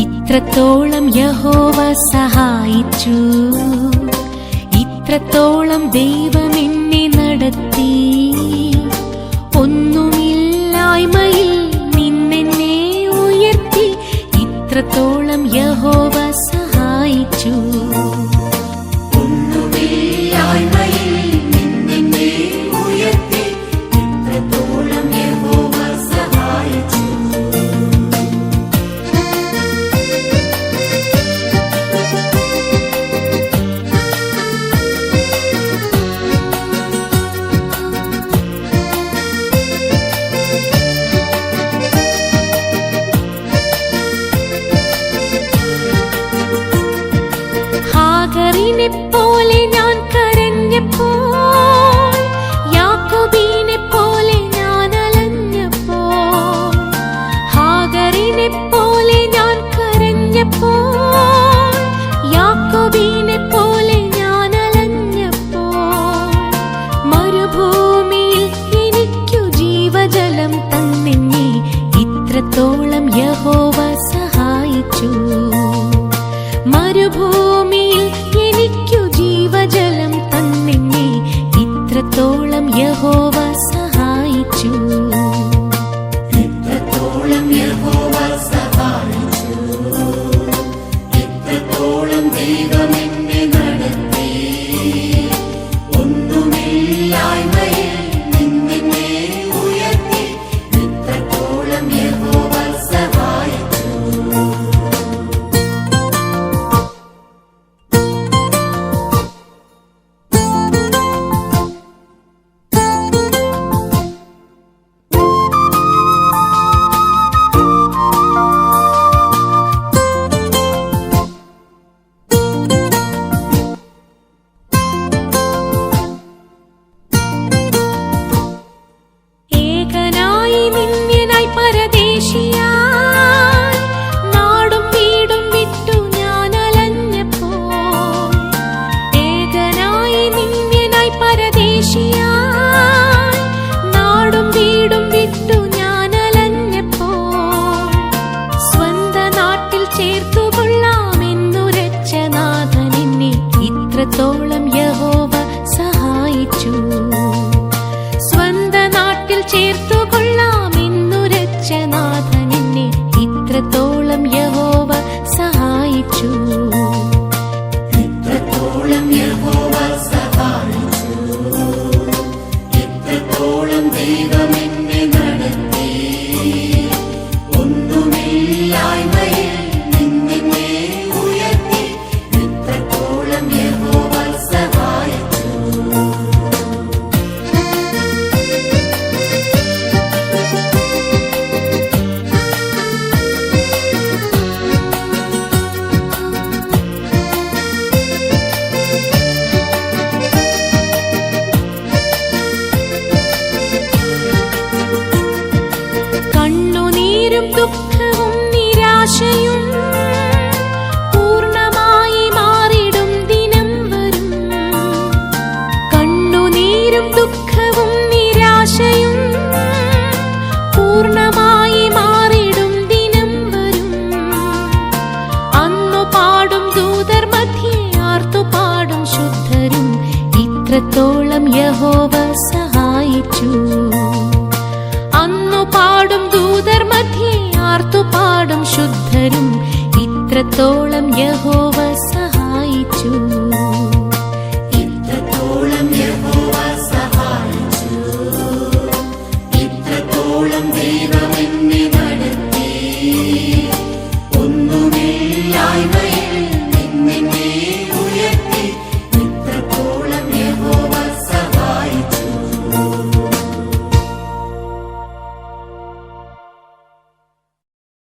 ഇത്രത്തോളം യഹോവ സഹായിച്ചു, ഇത്രത്തോളം ദൈവം എന്നെ നടത്തി. ഒന്നുമില്ലായ്മയിൽ നിന്നെന്നെ ഉയർത്തി, ഇത്രത്തോളം യഹോവ സഹായിച്ചു. പോലെ ഞാൻ കരഞ്ഞപ്പോൾ, യാക്കോബിനെ പോലെ ഞാൻ അലഞ്ഞപ്പോൾ. ഹാഗറിനെ പോലെ ഞാൻ കരഞ്ഞപ്പോൾ, യാക്കോബിനെ പോലെ ഞാൻ അലഞ്ഞപ്പോൾ. മരുഭൂമിയിൽ എനിക്കു ജീവജലം തന്നെന്നെ, ഇത്രത്തോളം യഹോവ സഹായിച്ചു. മരുഭൂമിയിൽ എനിക്കു ജീവജലം തന്നെന്നെ, ഇത്രത്തോളം യഹോവ സഹായിച്ചു. ഇത്രത്തോളം യഹോവ സഹായിച്ചു, ഇത്രത്തോളം ദൈവം എന്നെ നടത്തി. ഒന്നുമില്ലായ്മയിൽ നിന്നെന്നെ ഉയർത്തി, ഇത്രത്തോളം യഹോവ സഹായിച്ചു. നാടും വീടും വിട്ടു ഞാൻ അലഞ്ഞപ്പോൾ, ഏകനായി നിന്യനായി പരദേശിയായി, നാടും വീടും വിട്ടു ഞാൻ അലഞ്ഞപ്പോൾ. സ്വന്ത നാട്ടിൽ ചേർത്തുകൊള്ളാമെന്നുരച്ച നാഥൻ എന്നെ, ഇത്രത്തോളം യഹോവ സഹായിച്ചു. സ്വന്ത നാട്ടിൽ ചേർത്തുകൊള്ളാമെന്നുരച്ച നാഥൻ എന്നെ, ഇത്രത്തോളം യഹോവ സഹായിച്ചു. ഇത്രത്തോളം യഹോവ സഹായിച്ചു, ഇത്രത്തോളം ദൈവം എന്നെ നടത്തി. ഒന്നുമില്ലായ്മയിൽ നിന്നെന്നെ ഉയർത്തി, ഇത്രത്തോളം യഹോവ സഹായിച്ചു. ദുഃഖവും നിരാശയും പൂർണ്ണമായി മാറിടും ദിനം വരും. കണ്ണുനീരും ദുഃഖവും നിരാശയും പൂർണ്ണമായി മാറിടും ദിനം വരും. അന്നു പാടും ദൂതർ മധ്യേ ആർത്തുപാടും ശുദ്ധരും, ഇത്രത്തോളം യഹോവ സഹായിച്ചു. അന്നു പാടും ദൂതർ മധ്യേ ആർത്തുപാടും ശുദ്ധരും, ഇത്രത്തോളം യഹോവ സഹായിച്ചു.